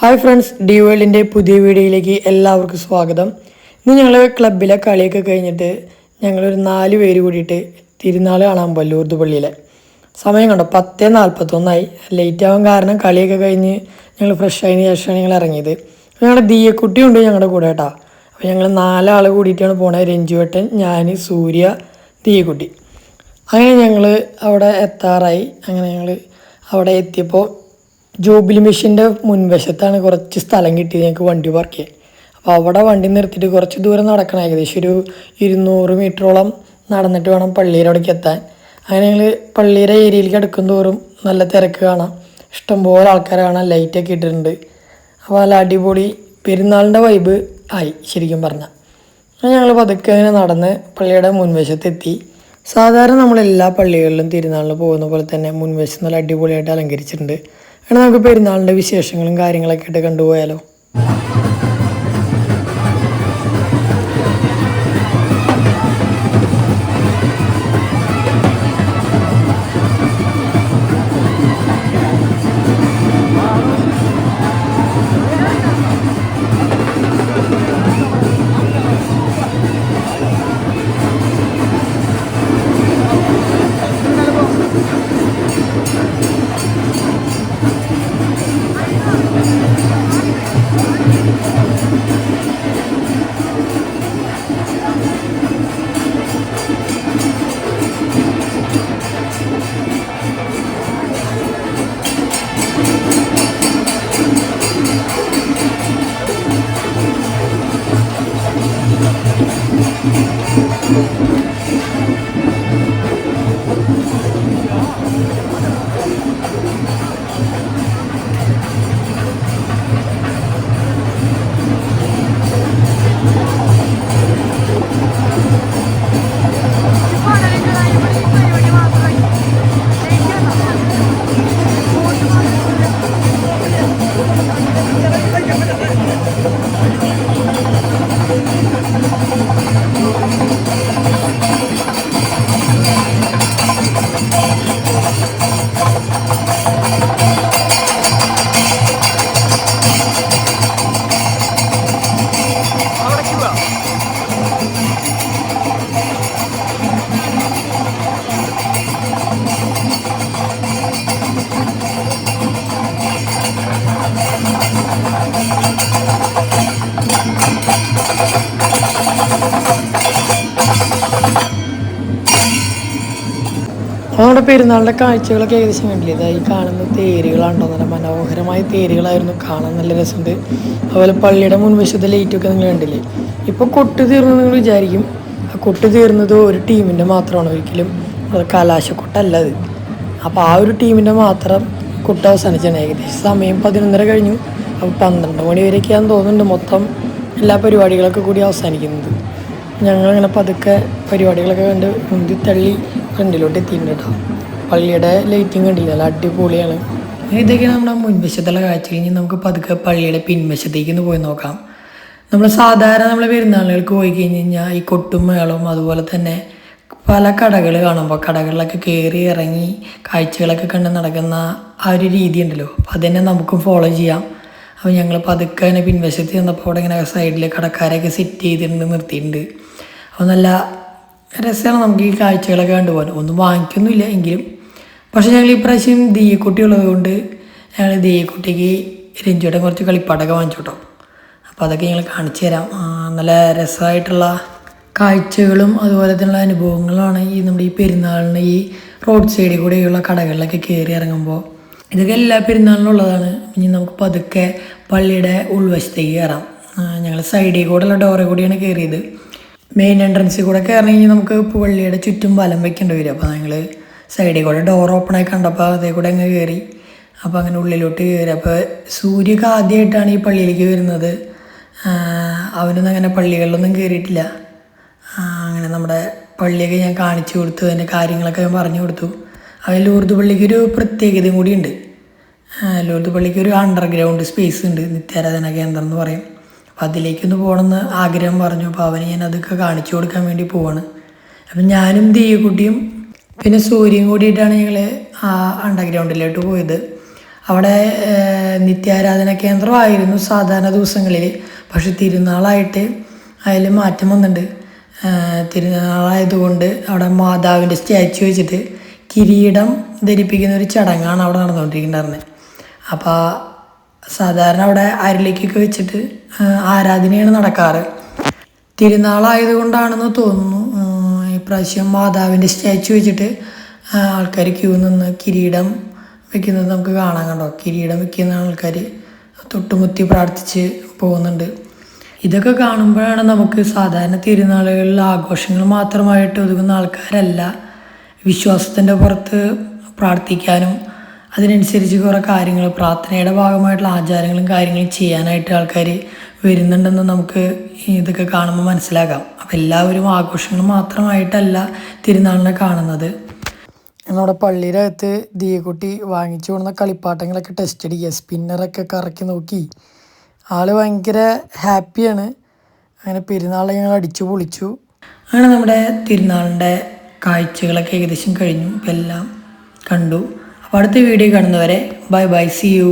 Hi friends, D വേൾഡിൻ്റെ പുതിയ വീഡിയോയിലേക്ക് എല്ലാവർക്കും സ്വാഗതം. ഇന്ന് ഞങ്ങൾ ക്ലബിലെ കളിയൊക്കെ കഴിഞ്ഞിട്ട് ഞങ്ങളൊരു 4 പേര് കൂടിയിട്ട് തിരുനാൾ കാണാൻ പോയി ലൂർദ് പള്ളിയിലെ. സമയം കണ്ടോ, 10:41 ലേറ്റ് ആവാൻ കാരണം കളിയൊക്കെ കഴിഞ്ഞ് ഞങ്ങൾ ഫ്രഷ് ആയതിനു ശേഷമാണ് ഞങ്ങൾ ഇറങ്ങിയത്. ഞങ്ങളുടെ ദിയക്കുട്ടി ഉണ്ട് ഞങ്ങളുടെ കൂടെ കേട്ടോ. അപ്പോൾ ഞങ്ങൾ 4 ആൾ കൂടിയിട്ടാണ് പോണത്. രഞ്ജുവേട്ടൻ, ഞാൻ, സൂര്യ, ദിയക്കുട്ടി. അങ്ങനെ ഞങ്ങൾ അവിടെ എത്താറായി. അങ്ങനെ ഞങ്ങൾ അവിടെ എത്തിയപ്പോൾ ജോബിലി മെഷീൻ്റെ മുൻവശത്താണ് കുറച്ച് സ്ഥലം കിട്ടിയത് ഞങ്ങൾക്ക് വണ്ടി പാർക്ക് ചെയ്യാൻ. അപ്പോൾ അവിടെ വണ്ടി നിർത്തിയിട്ട് കുറച്ച് ദൂരം നടക്കണം, ഏകദേശം ഒരു 200 മീറ്ററോളം നടന്നിട്ട് വേണം പള്ളിയുടെ അവിടേക്ക് എത്താൻ. അങ്ങനെ ഞങ്ങൾ പള്ളിയുടെ ഏരിയയിലേക്ക് അടുക്കും തോറും നല്ല തിരക്ക് കാണാം, ഇഷ്ടംപോലെ ആൾക്കാരെ കാണാൻ, ലൈറ്റൊക്കെ ഇട്ടിട്ടുണ്ട്. അപ്പോൾ നല്ല അടിപൊളി പെരുന്നാളിൻ്റെ വൈബ് ആയി ശരിക്കും പറഞ്ഞാൽ. ഞങ്ങൾ പതുക്കെ അങ്ങനെ നടന്ന് പള്ളിയുടെ മുൻവശത്തെത്തി. സാധാരണ നമ്മളെല്ലാ പള്ളികളിലും തിരുനാളിന് പോകുന്ന പോലെ തന്നെ മുൻവശം നല്ല അടിപൊളിയായിട്ട് അലങ്കരിച്ചിട്ടുണ്ട്. അങ്ങനെ നമുക്ക് പെരുന്നാളിൻ്റെ വിശേഷങ്ങളും കാര്യങ്ങളൊക്കെ ആയിട്ട് കണ്ടുപോയാലോ. നമ്മുടെ പെരുന്നാളിൻ്റെ കാഴ്ചകളൊക്കെ ഏകദേശം കണ്ടില്ലേ. ഇതായി കാണുന്ന തേരുകളാണോ, നല്ല മനോഹരമായ തേരുകളായിരുന്നു, കാണാൻ നല്ല രസമുണ്ട്. അതുപോലെ പള്ളിയുടെ മുൻവശത്തെ ലൈറ്റൊക്കെ നിങ്ങൾ കണ്ടില്ലേ. ഇപ്പോൾ കൊട്ട് തീർന്നു നിങ്ങൾ വിചാരിക്കും, ആ കൊട്ട് തീർന്നത് ഒരു ടീമിൻ്റെ മാത്രമാണ്, ഒരിക്കലും കലാശക്കൊട്ടല്ല അത്. അപ്പോൾ ആ ഒരു ടീമിൻ്റെ മാത്രം കൊട്ട് അവസാനിച്ചാണ്. ഏകദേശം സമയം 11:30 കഴിഞ്ഞു. അപ്പോൾ 12 മണി വരെയൊക്കെയാണെന്ന് തോന്നുന്നുണ്ട് മൊത്തം എല്ലാ പരിപാടികളൊക്കെ കൂടി അവസാനിക്കുന്നത്. ഞങ്ങളങ്ങനെ പതുക്കെ പരിപാടികളൊക്കെ കണ്ട് മുന്തി തള്ളി ഫ്രണ്ടിലോട്ട് എത്തിയിട്ടുണ്ട് കേട്ടോ. പള്ളിയുടെ ലൈറ്റിങ് കണ്ടില്ല, നല്ല അടിപൊളിയാണ്. ഇതൊക്കെയാണ് നമ്മുടെ മുൻവശത്തുള്ള കാഴ്ച. കഴിഞ്ഞ് നമുക്ക് പതുക്കെ പള്ളിയുടെ പിൻവശത്തേക്ക് ഒന്ന് പോയി നോക്കാം. നമ്മൾ സാധാരണ നമ്മൾ പെരുന്നാളുകൾക്ക് പോയി കഴിഞ്ഞ് കഴിഞ്ഞാൽ ഈ കൊട്ടും മേളവും അതുപോലെ തന്നെ പല കടകൾ കാണുമ്പോൾ കടകളിലൊക്കെ കയറി ഇറങ്ങി കാഴ്ചകളൊക്കെ കണ്ട് നടക്കുന്ന ആ ഒരു രീതി ഉണ്ടല്ലോ, അപ്പോൾ അതുതന്നെ നമുക്കും ഫോളോ ചെയ്യാം. അപ്പോൾ ഞങ്ങൾ പതുക്കെ തന്നെ പിൻവശത്ത് ചെന്നപ്പോൾ അവിടെ ഇങ്ങനെ സൈഡിൽ കടക്കാരെയൊക്കെ സെറ്റ് ചെയ്തിട്ടുണ്ട്, നിർത്തിയിട്ടുണ്ട്. അപ്പോൾ നല്ല രസമാണ് നമുക്ക് ഈ കാഴ്ചകളൊക്കെ കണ്ടുപോകാൻ. ഒന്നും വാങ്ങിക്കൊന്നുമില്ല എങ്കിലും, പക്ഷേ ഞങ്ങൾ ഈ പ്രാവശ്യം ദിയക്കുട്ടി ഉള്ളത് കൊണ്ട് ഞങ്ങൾ ദിയക്കുട്ടിക്ക് രഞ്ജുവേട്ടൻ കുറച്ച് കളിപ്പാട്ടൊക്കെ വാങ്ങിച്ചു കേട്ടോ. അപ്പോൾ അതൊക്കെ ഞങ്ങൾ കാണിച്ചു തരാം. നല്ല രസമായിട്ടുള്ള കാഴ്ചകളും അതുപോലെ തന്നെ അനുഭവങ്ങളാണ് ഈ നമ്മുടെ ഈ പെരുന്നാളിന് ഈ റോഡ് സൈഡിൽ കൂടെയുള്ള കടകളിലൊക്കെ കയറി ഇറങ്ങുമ്പോൾ. ഇതൊക്കെ എല്ലാ പെരുന്നാളിനുള്ളതാണ്. ഇനി നമുക്ക് പതുക്കെ പള്ളിയുടെ ഉൾവശത്തേക്ക് കയറാം. ഞങ്ങൾ സൈഡിൽ കൂടെയുള്ള ഡോറിൽ കൂടിയാണ് കയറിയത്. മെയിൻ എൻട്രൻസിൽ കൂടെ കയറണമെങ്കിൽ നമുക്ക് പള്ളിയുടെ ചുറ്റും വലം വയ്ക്കേണ്ടി വരും. അപ്പോൾ ഞങ്ങൾ സൈഡിൽ കൂടെ ഡോർ ഓപ്പണായി കണ്ടപ്പോൾ അതേ കൂടെ അങ്ങ് കയറി. അപ്പോൾ അങ്ങനെ ഉള്ളിലോട്ട് കയറി. അപ്പോൾ സൂര്യക്ക് ആദ്യമായിട്ടാണ് ഈ പള്ളിയിലേക്ക് വരുന്നത്. അവനൊന്നും അങ്ങനെ പള്ളികളിലൊന്നും കയറിയിട്ടില്ല. അങ്ങനെ നമ്മുടെ പള്ളിയൊക്കെ ഞാൻ കാണിച്ചു കൊടുത്തു, അതിൻ്റെ കാര്യങ്ങളൊക്കെ ഞാൻ പറഞ്ഞു കൊടുത്തു. അതിൽ ലൂർദ് പള്ളിക്കൊരു പ്രത്യേകതയും കൂടിയുണ്ട്. ലൂർദ് പള്ളിക്കൊരു അണ്ടർഗ്രൗണ്ട് സ്പേസ് ഉണ്ട്, നിത്യാരാധന കേന്ദ്രം എന്ന് പറയും. അപ്പോൾ അതിലേക്കൊന്ന് പോകണമെന്ന് ആഗ്രഹം പറഞ്ഞു. അപ്പോൾ അവന് ഞാൻ അതൊക്കെ കാണിച്ചു കൊടുക്കാൻ വേണ്ടി പോവാണ്. അപ്പം ഞാനും ദിയക്കുട്ടിയും പിന്നെ സൂര്യയും കൂടിയിട്ടാണ് ഞങ്ങൾ ആ അണ്ടർഗ്രൗണ്ടിലോട്ട് പോയത്. അവിടെ നിത്യാരാധന കേന്ദ്രമായിരുന്നു സാധാരണ ദിവസങ്ങളിൽ. പക്ഷെ തിരുനാളായിട്ട് അതിൽ മാറ്റം വന്നിട്ടുണ്ട്. തിരുനാളായതുകൊണ്ട് അവിടെ മാതാവിൻ്റെ സ്റ്റാച്ചു വെച്ചിട്ട് കിരീടം ധരിപ്പിക്കുന്ന ഒരു ചടങ്ങാണ് അവിടെ നടന്നുകൊണ്ടിരിക്കുന്നുണ്ടായിരുന്നത്. അപ്പോൾ സാധാരണ അവിടെ അരളിക്കൊക്കെ വെച്ചിട്ട് ആരാധനയാണ് നടക്കാറ്. തിരുനാളായതുകൊണ്ടാണെന്ന് തോന്നുന്നു ഇപ്രാവശ്യം മാതാവിൻ്റെ സ്റ്റാച്ചു വെച്ചിട്ട് ആൾക്കാർ ക്യൂ നിന്ന് കിരീടം വെക്കുന്നത് നമുക്ക് കാണാൻ കണ്ടോ. കിരീടം വെക്കുന്ന ആൾക്കാർ തൊട്ടുമുത്തി പ്രാർത്ഥിച്ച് പോകുന്നുണ്ട്. ഇതൊക്കെ കാണുമ്പോഴാണ് നമുക്ക് സാധാരണ തിരുനാളുകളിൽ ആഘോഷങ്ങൾ മാത്രമായിട്ട് ഒതുങ്ങുന്ന ആൾക്കാരല്ല, വിശ്വാസത്തിൻ്റെ പുറത്ത് പ്രാർത്ഥിക്കാനും അതിനനുസരിച്ച് കുറേ കാര്യങ്ങൾ പ്രാർത്ഥനയുടെ ഭാഗമായിട്ടുള്ള ആചാരങ്ങളും കാര്യങ്ങളും ചെയ്യാനായിട്ട് ആൾക്കാർ വരുന്നുണ്ടെന്ന് നമുക്ക് ഇതൊക്കെ കാണുമ്പോൾ മനസ്സിലാക്കാം. അപ്പോൾ എല്ലാവരും ആഘോഷങ്ങൾ മാത്രമായിട്ടല്ല തിരുനാളിനെ കാണുന്നത്. നമ്മുടെ പള്ളിയുടെ അകത്ത് ദിയക്കുട്ടി വാങ്ങിച്ചു കൊടുക്കുന്ന കളിപ്പാട്ടങ്ങളൊക്കെ ടെസ്റ്റ് അടിക്കുക, സ്പിന്നറൊക്കെ കറക്കി നോക്കി. ആള് ഭയങ്കര ഹാപ്പിയാണ്. അങ്ങനെ പെരുന്നാൾ ഞങ്ങൾ അടിച്ചു പൊളിച്ചു. അങ്ങനെ നമ്മുടെ തിരുനാളിൻ്റെ കാഴ്ചകളൊക്കെ ഏകദേശം കഴിഞ്ഞു. ഇപ്പം എല്ലാം കണ്ടു. അപ്പോൾ അടുത്ത വീഡിയോ കാണുന്നവരെ ബൈ ബൈ, സി യു.